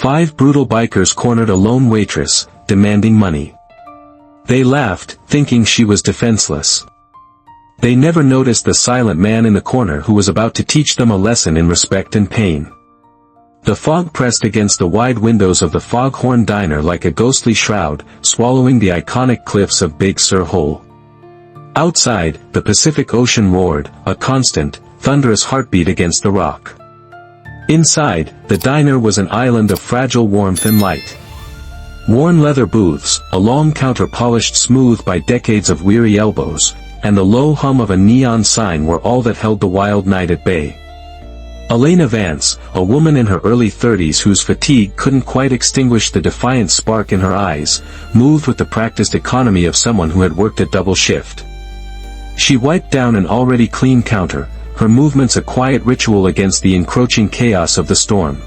5 brutal bikers cornered a lone waitress, demanding money. They laughed, thinking she was defenseless. They never noticed the silent man in the corner who was about to teach them a lesson in respect and pain. The fog pressed against the wide windows of the Foghorn Diner like a ghostly shroud, swallowing the iconic cliffs of Big Sur Hole. Outside, the Pacific Ocean roared, a constant, thunderous heartbeat against the rock. Inside, the diner was an island of fragile warmth and light. Worn leather booths, a long counter polished smooth by decades of weary elbows, and the low hum of a neon sign were all that held the wild night at bay. Elena Vance, a woman in her early 30s whose fatigue couldn't quite extinguish the defiant spark in her eyes, moved with the practiced economy of someone who had worked a double shift. She wiped down an already clean counter, her movements a quiet ritual against the encroaching chaos of the storm.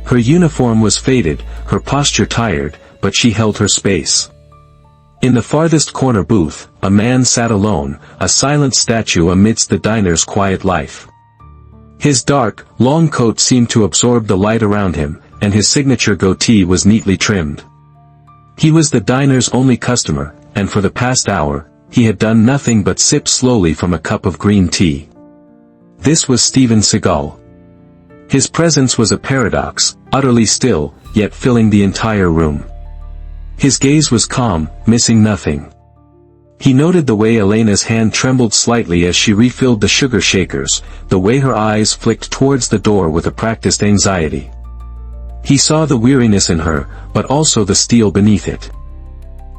Her uniform was faded, her posture tired, but she held her space. In the farthest corner booth, a man sat alone, a silent statue amidst the diner's quiet life. His dark, long coat seemed to absorb the light around him, and his signature goatee was neatly trimmed. He was the diner's only customer, and for the past hour, he had done nothing but sip slowly from a cup of green tea. This was Steven Seagal. His presence was a paradox, utterly still, yet filling the entire room. His gaze was calm, missing nothing. He noted the way Elena's hand trembled slightly as she refilled the sugar shakers, the way her eyes flicked towards the door with a practiced anxiety. He saw the weariness in her, but also the steel beneath it.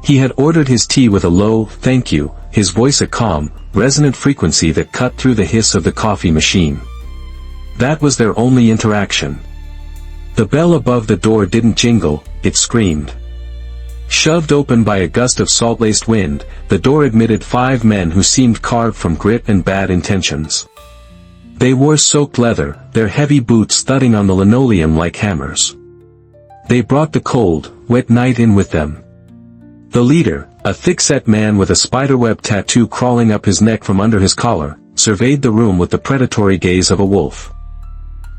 He had ordered his tea with a low, "thank you," his voice a calm, resonant frequency that cut through the hiss of the coffee machine. That was their only interaction. The bell above the door didn't jingle, it screamed. Shoved open by a gust of salt-laced wind, the door admitted 5 men who seemed carved from grit and bad intentions. They wore soaked leather, their heavy boots thudding on the linoleum like hammers. They brought the cold, wet night in with them. The leader, a thick-set man with a spiderweb tattoo crawling up his neck from under his collar, surveyed the room with the predatory gaze of a wolf.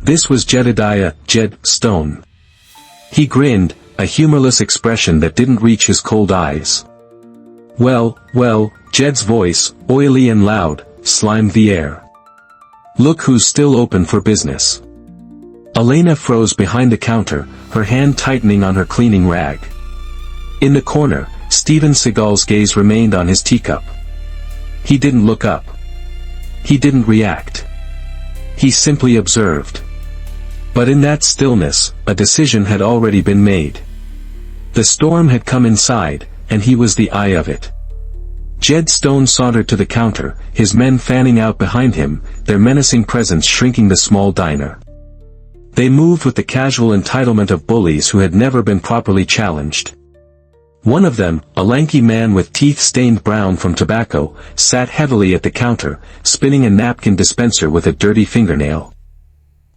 This was Jedediah, Jed, Stone. He grinned, a humorless expression that didn't reach his cold eyes. Well, Jed's voice, oily and loud, slimed the air. Look who's still open for business. Elena froze behind the counter, her hand tightening on her cleaning rag. In the corner, Steven Seagal's gaze remained on his teacup. He didn't look up. He didn't react. He simply observed. But in that stillness, a decision had already been made. The storm had come inside, and he was the eye of it. Jed Stone sauntered to the counter, his men fanning out behind him, their menacing presence shrinking the small diner. They moved with the casual entitlement of bullies who had never been properly challenged. One of them, a lanky man with teeth stained brown from tobacco, sat heavily at the counter, spinning a napkin dispenser with a dirty fingernail.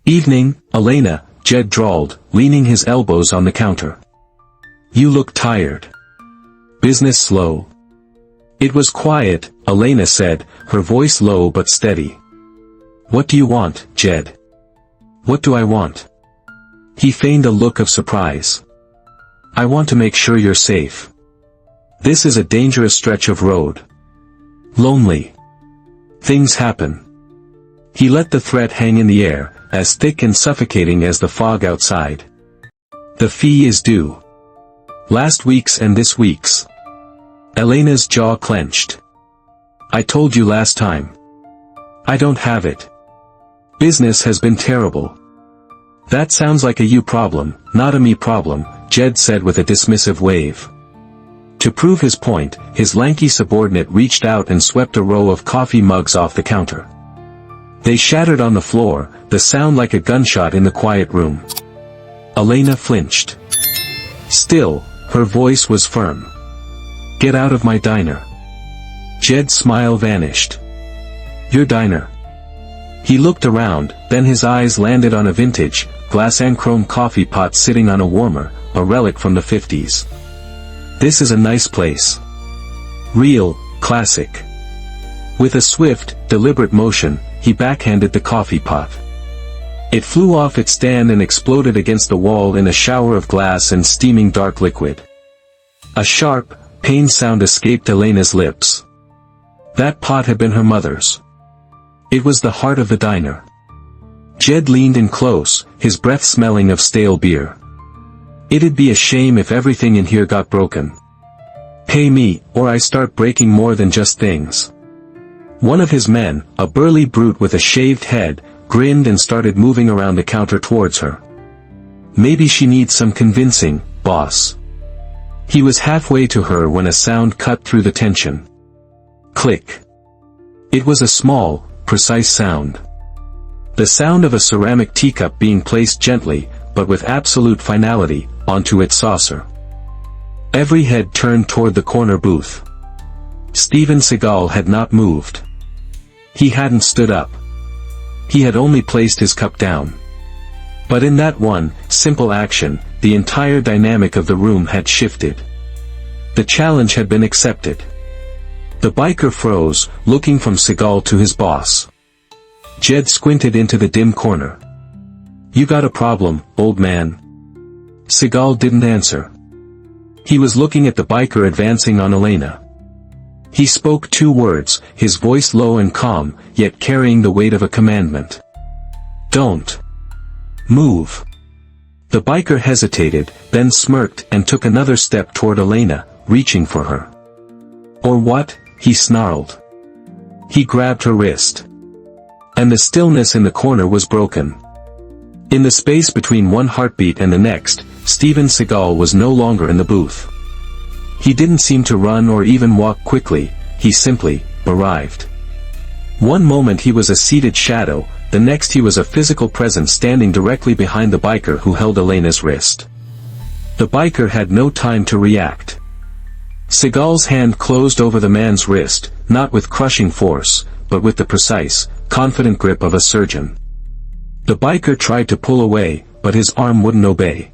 "Evening, Elena," Jed drawled, leaning his elbows on the counter. "You look tired. Business slow?" "It was quiet," Elena said, her voice low but steady. "What do you want, Jed?" "What do I want?" He feigned a look of surprise. "I want to make sure you're safe. This is a dangerous stretch of road. Lonely. Things happen." He let the threat hang in the air, as thick and suffocating as the fog outside. "The fee is due. Last week's and this week's." Elena's jaw clenched. "I told you last time. I don't have it. Business has been terrible." "That sounds like a you problem, not a me problem," Jed said with a dismissive wave. To prove his point, his lanky subordinate reached out and swept a row of coffee mugs off the counter. They shattered on the floor, the sound like a gunshot in the quiet room. Elena flinched. Still, her voice was firm. "Get out of my diner." Jed's smile vanished. "Your diner?" He looked around, then his eyes landed on a vintage, glass-and-chrome coffee pot sitting on a warmer, a relic from the 50s. "This is a nice place. Real, classic." With a swift, deliberate motion, he backhanded the coffee pot. It flew off its stand and exploded against the wall in a shower of glass and steaming dark liquid. A sharp, pained sound escaped Elena's lips. That pot had been her mother's. It was the heart of the diner. Jed leaned in close, his breath smelling of stale beer. It'd be a shame if everything in here got broken. Pay me, or I start breaking more than just things. One of his men, a burly brute with a shaved head, grinned and started moving around the counter towards her. Maybe she needs some convincing, boss. He was halfway to her when a sound cut through the tension. Click. It was a small, precise sound. The sound of a ceramic teacup being placed gently, but with absolute finality, onto its saucer. Every head turned toward the corner booth. Steven Seagal had not moved. He hadn't stood up. He had only placed his cup down. But in that one, simple action, the entire dynamic of the room had shifted. The challenge had been accepted. The biker froze, looking from Seagal to his boss. Jed squinted into the dim corner. "You got a problem, old man?" Seagal didn't answer. He was looking at the biker advancing on Elena. He spoke 2 words, his voice low and calm, yet carrying the weight of a commandment. "Don't move." The biker hesitated, then smirked and took another step toward Elena, reaching for her. "Or what?" he snarled. He grabbed her wrist. And the stillness in the corner was broken. In the space between one heartbeat and the next, Steven Seagal was no longer in the booth. He didn't seem to run or even walk quickly, he simply arrived. One moment he was a seated shadow, the next he was a physical presence standing directly behind the biker who held Elena's wrist. The biker had no time to react. Seagal's hand closed over the man's wrist, not with crushing force, but with the precise, confident grip of a surgeon. The biker tried to pull away, but his arm wouldn't obey.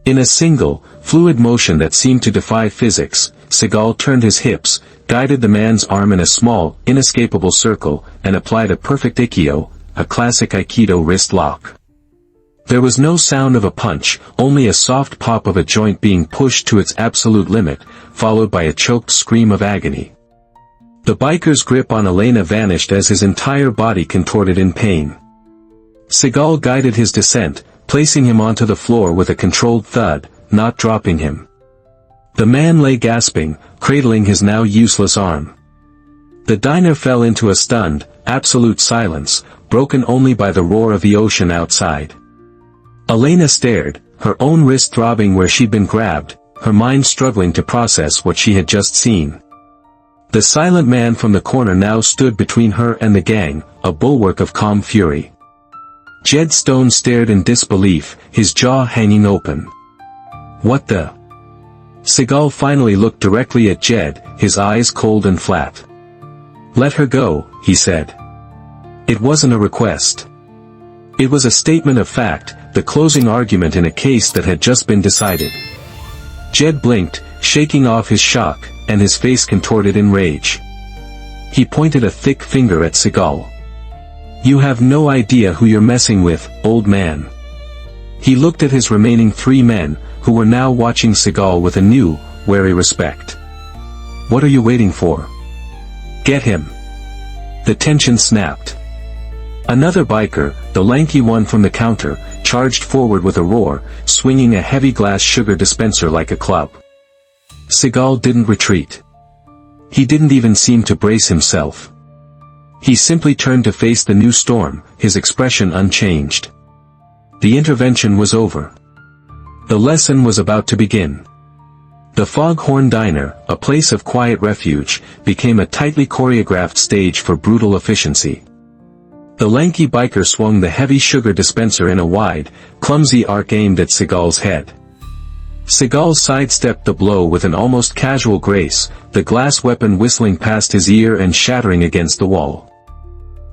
In a single, fluid motion that seemed to defy physics, Seagal turned his hips, guided the man's arm in a small, inescapable circle, and applied a perfect Ikkyo, a classic Aikido wrist lock. There was no sound of a punch, only a soft pop of a joint being pushed to its absolute limit, followed by a choked scream of agony. The biker's grip on Elena vanished as his entire body contorted in pain. Seagal guided his descent, placing him onto the floor with a controlled thud, not dropping him. The man lay gasping, cradling his now useless arm. The diner fell into a stunned, absolute silence, broken only by the roar of the ocean outside. Elena stared, her own wrist throbbing where she'd been grabbed, her mind struggling to process what she had just seen. The silent man from the corner now stood between her and the gang, a bulwark of calm fury. Jed Stone stared in disbelief, his jaw hanging open. "What the?" Seagal finally looked directly at Jed, his eyes cold and flat. "Let her go," he said. It wasn't a request. It was a statement of fact, the closing argument in a case that had just been decided. Jed blinked, shaking off his shock, and his face contorted in rage. He pointed a thick finger at Seagal. "You have no idea who you're messing with, old man." He looked at his remaining 3 men, who were now watching Seagal with a new, wary respect. "What are you waiting for? Get him." The tension snapped. Another biker, the lanky one from the counter, charged forward with a roar, swinging a heavy glass sugar dispenser like a club. Seagal didn't retreat. He didn't even seem to brace himself. He simply turned to face the new storm, his expression unchanged. The intervention was over. The lesson was about to begin. The Foghorn Diner, a place of quiet refuge, became a tightly choreographed stage for brutal efficiency. The lanky biker swung the heavy sugar dispenser in a wide, clumsy arc aimed at Seagal's head. Seagal sidestepped the blow with an almost casual grace, the glass weapon whistling past his ear and shattering against the wall.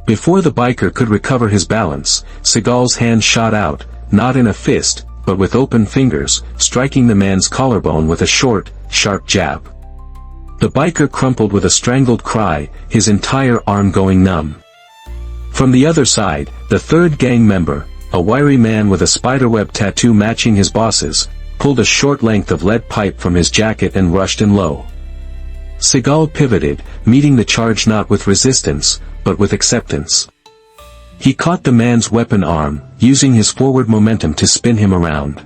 Before the biker could recover his balance, Seagal's hand shot out, not in a fist, but with open fingers, striking the man's collarbone with a short, sharp jab. The biker crumpled with a strangled cry, his entire arm going numb. From the other side, the 3rd gang member, a wiry man with a spiderweb tattoo matching his boss's, pulled a short length of lead pipe from his jacket and rushed in low. Seagal pivoted, meeting the charge not with resistance, but with acceptance. He caught the man's weapon arm, using his forward momentum to spin him around.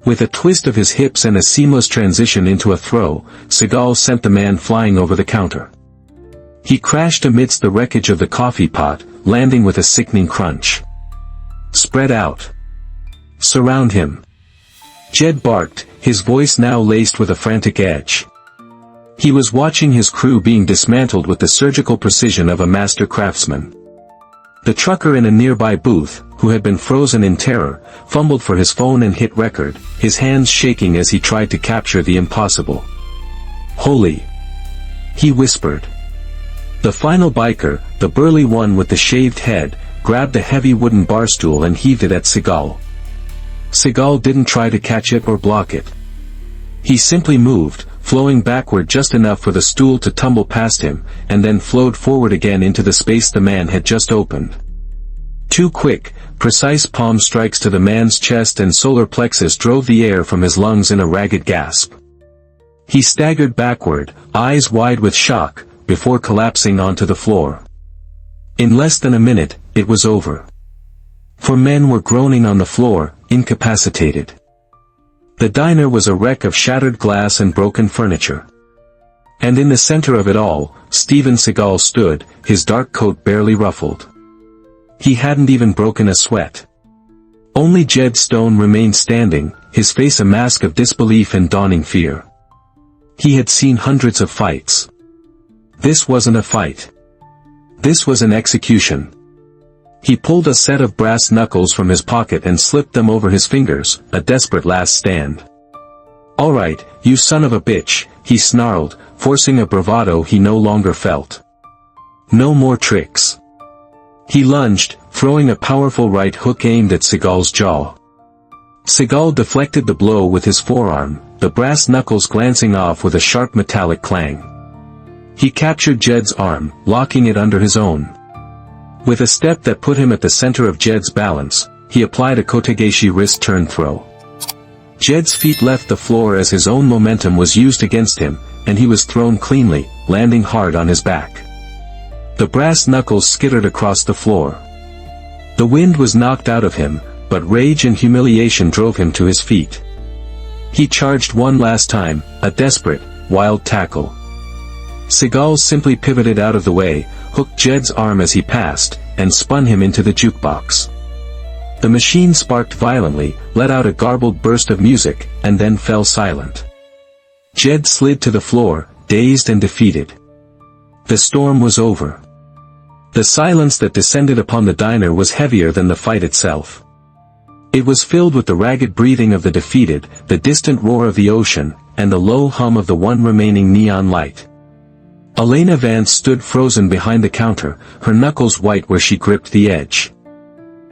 With a twist of his hips and a seamless transition into a throw, Seagal sent the man flying over the counter. He crashed amidst the wreckage of the coffee pot, landing with a sickening crunch. "Spread out. Surround him." Jed barked, his voice now laced with a frantic edge. He was watching his crew being dismantled with the surgical precision of a master craftsman. The trucker in a nearby booth, who had been frozen in terror, fumbled for his phone and hit record, his hands shaking as he tried to capture the impossible. "Holy!" he whispered. The final biker, the burly one with the shaved head, grabbed a heavy wooden bar stool and heaved it at Seagal. Seagal didn't try to catch it or block it. He simply moved, flowing backward just enough for the stool to tumble past him, and then flowed forward again into the space the man had just opened. Two quick, precise palm strikes to the man's chest and solar plexus drove the air from his lungs in a ragged gasp. He staggered backward, eyes wide with shock, before collapsing onto the floor. In less than a minute, it was over. Four men were groaning on the floor, incapacitated. The diner was a wreck of shattered glass and broken furniture. And in the center of it all, Steven Seagal stood, his dark coat barely ruffled. He hadn't even broken a sweat. Only Jed Stone remained standing, his face a mask of disbelief and dawning fear. He had seen hundreds of fights. This wasn't a fight. This was an execution. He pulled a set of brass knuckles from his pocket and slipped them over his fingers, a desperate last stand. "All right, you son of a bitch," he snarled, forcing a bravado he no longer felt. "No more tricks." He lunged, throwing a powerful right hook aimed at Seagal's jaw. Seagal deflected the blow with his forearm, the brass knuckles glancing off with a sharp metallic clang. He captured Jed's arm, locking it under his own. With a step that put him at the center of Jed's balance, he applied a kotegaeshi wrist turn throw. Jed's feet left the floor as his own momentum was used against him, and he was thrown cleanly, landing hard on his back. The brass knuckles skittered across the floor. The wind was knocked out of him, but rage and humiliation drove him to his feet. He charged one last time, a desperate, wild tackle. Seagal simply pivoted out of the way, hooked Jed's arm as he passed, and spun him into the jukebox. The machine sparked violently, let out a garbled burst of music, and then fell silent. Jed slid to the floor, dazed and defeated. The storm was over. The silence that descended upon the diner was heavier than the fight itself. It was filled with the ragged breathing of the defeated, the distant roar of the ocean, and the low hum of the one remaining neon light. Elena Vance stood frozen behind the counter, her knuckles white where she gripped the edge.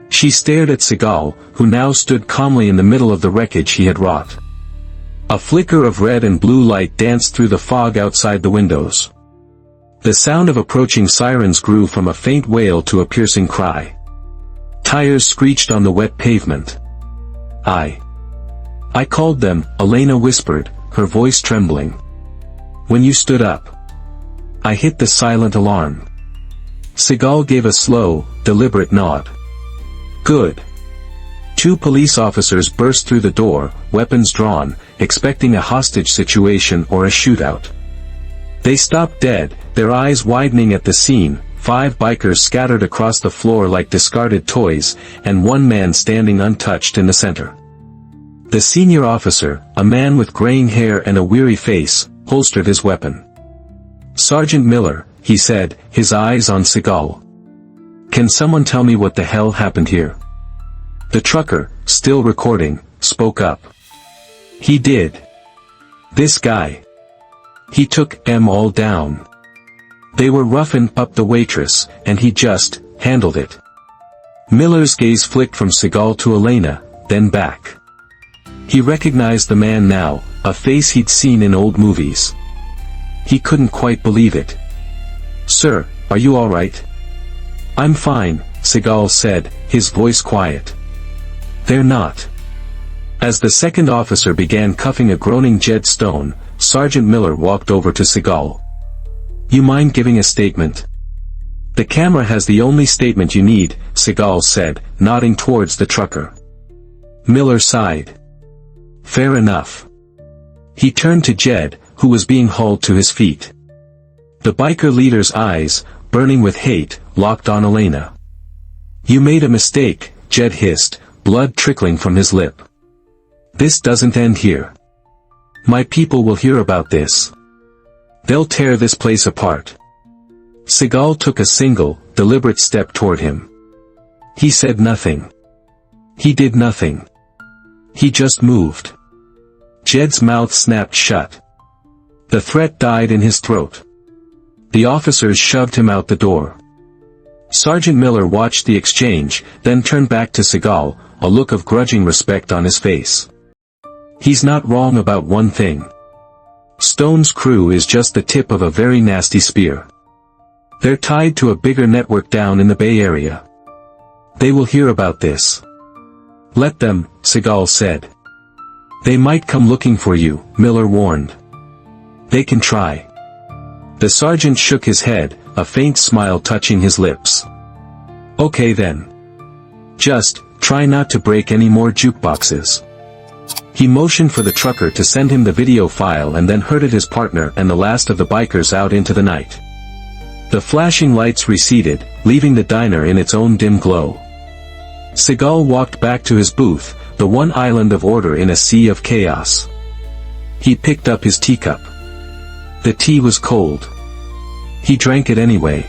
She stared at Seagal, who now stood calmly in the middle of the wreckage he had wrought. A flicker of red and blue light danced through the fog outside the windows. The sound of approaching sirens grew from a faint wail to a piercing cry. Tires screeched on the wet pavement. I called them," Elena whispered, her voice trembling. "When you stood up. I hit the silent alarm." Seagal gave a slow, deliberate nod. "Good." Two police officers burst through the door, weapons drawn, expecting a hostage situation or a shootout. They stopped dead, their eyes widening at the scene, 5 bikers scattered across the floor like discarded toys, and one man standing untouched in the center. The senior officer, a man with graying hair and a weary face, holstered his weapon. "Sergeant Miller," he said, his eyes on Seagal. "Can someone tell me what the hell happened here?" The trucker, still recording, spoke up. "He did. This guy. He took them all down. They were roughing up the waitress, and he just handled it." Miller's gaze flicked from Seagal to Elena, then back. He recognized the man now, a face he'd seen in old movies. He couldn't quite believe it. "Sir, are you all right?" "I'm fine," Seagal said, his voice quiet. They're not. As the second officer began cuffing a groaning Jed Stone, Sergeant Miller walked over to Seagal. You mind giving a statement? The camera has the only statement you need, Seagal said, nodding towards the trucker. Miller sighed. Fair enough. He turned to Jed, who was being hauled to his feet. The biker leader's eyes, burning with hate, locked on Elena. You made a mistake, Jed hissed, blood trickling from his lip. This doesn't end here. My people will hear about this. They'll tear this place apart. Seagal took a single, deliberate step toward him. He said nothing. He did nothing. He just moved. Jed's mouth snapped shut. The threat died in his throat. The officers shoved him out the door. Sergeant Miller watched the exchange, then turned back to Seagal, a look of grudging respect on his face. He's not wrong about one thing. Stone's crew is just the tip of a very nasty spear. They're tied to a bigger network down in the Bay Area. They will hear about this. Let them, Seagal said. They might come looking for you, Miller warned. They can try. The sergeant shook his head, a faint smile touching his lips. Okay then. Just, try not to break any more jukeboxes. He motioned for the trucker to send him the video file and then herded his partner and the last of the bikers out into the night. The flashing lights receded, leaving the diner in its own dim glow. Seagal walked back to his booth, the one island of order in a sea of chaos. He picked up his teacup. The tea was cold. He drank it anyway.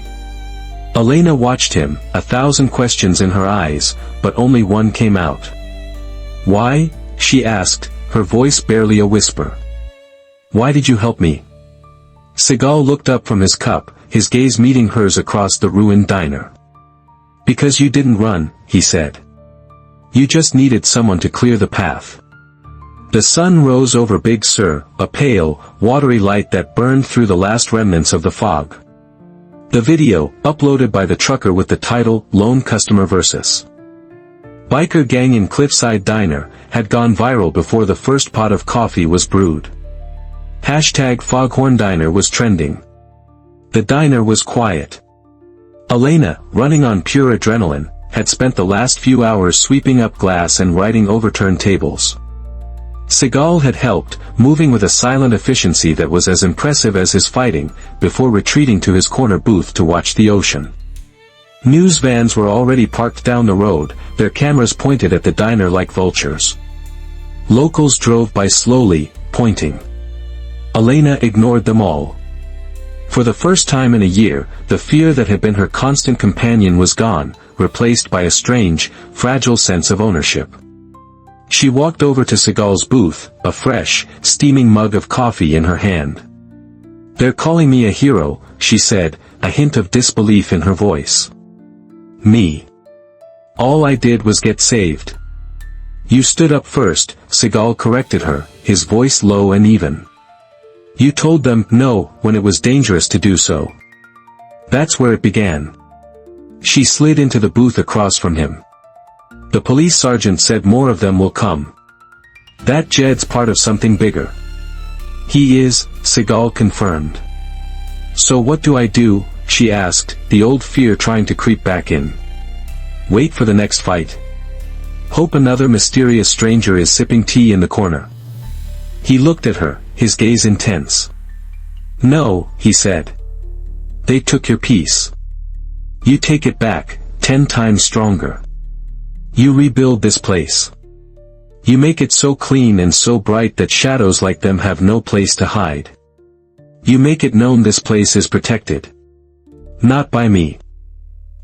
Elena watched him, 1,000 questions in her eyes, but only one came out. Why? She asked, her voice barely a whisper. Why did you help me? Seagal looked up from his cup, his gaze meeting hers across the ruined diner. Because you didn't run, he said. You just needed someone to clear the path. The sun rose over Big Sur, a pale, watery light that burned through the last remnants of the fog. The video, uploaded by the trucker with the title, Lone Customer vs. Biker Gang in Cliffside Diner, had gone viral before the first pot of coffee was brewed. #FoghornDiner was trending. The diner was quiet. Elena, running on pure adrenaline, had spent the last few hours sweeping up glass and righting overturned tables. Seagal had helped, moving with a silent efficiency that was as impressive as his fighting, before retreating to his corner booth to watch the ocean. News vans were already parked down the road, their cameras pointed at the diner like vultures. Locals drove by slowly, pointing. Elena ignored them all. For the first time in a year, the fear that had been her constant companion was gone, replaced by a strange, fragile sense of ownership. She walked over to Seagal's booth, a fresh, steaming mug of coffee in her hand. They're calling me a hero, she said, a hint of disbelief in her voice. Me. All I did was get saved. You stood up first, Seagal corrected her, his voice low and even. You told them no when it was dangerous to do so. That's where it began. She slid into the booth across from him. The police sergeant said more of them will come. That Jed's part of something bigger. He is, Seagal confirmed. So what do I do? She asked, the old fear trying to creep back in. Wait for the next fight. Hope another mysterious stranger is sipping tea in the corner. He looked at her, his gaze intense. No, he said. They took your peace. You take it back, 10 times stronger. You rebuild this place. You make it so clean and so bright that shadows like them have no place to hide. You make it known this place is protected. Not by me.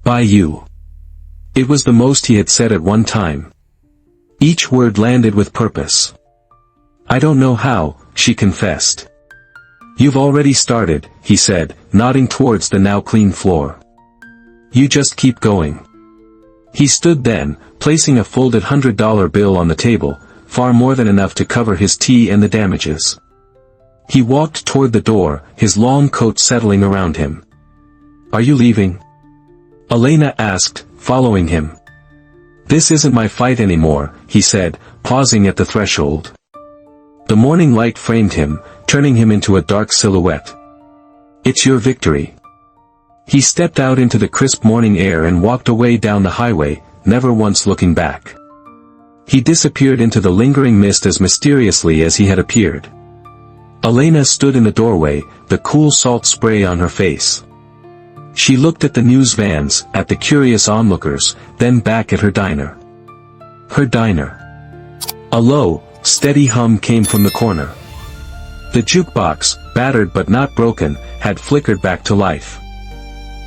By you. It was the most he had said at one time. Each word landed with purpose. I don't know how, she confessed. You've already started, he said, nodding towards the now clean floor. You just keep going. He stood then, placing a folded $100 bill on the table, far more than enough to cover his tea and the damages. He walked toward the door, his long coat settling around him. Are you leaving? Elena asked, following him. "This isn't my fight anymore," he said, pausing at the threshold. The morning light framed him, turning him into a dark silhouette. "It's your victory." He stepped out into the crisp morning air and walked away down the highway, never once looking back. He disappeared into the lingering mist as mysteriously as he had appeared. Elena stood in the doorway, the cool salt spray on her face. She looked at the news vans, at the curious onlookers, then back at her diner. Her diner. A low, steady hum came from the corner. The jukebox, battered but not broken, had flickered back to life.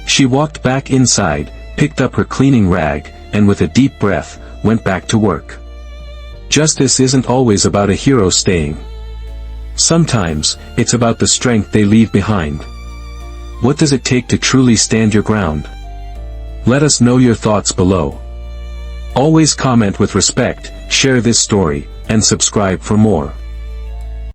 She walked back inside, picked up her cleaning rag, and with a deep breath, went back to work. Justice isn't always about a hero staying. Sometimes, it's about the strength they leave behind. What does it take to truly stand your ground? Let us know your thoughts below. Always comment with respect, share this story, and subscribe for more.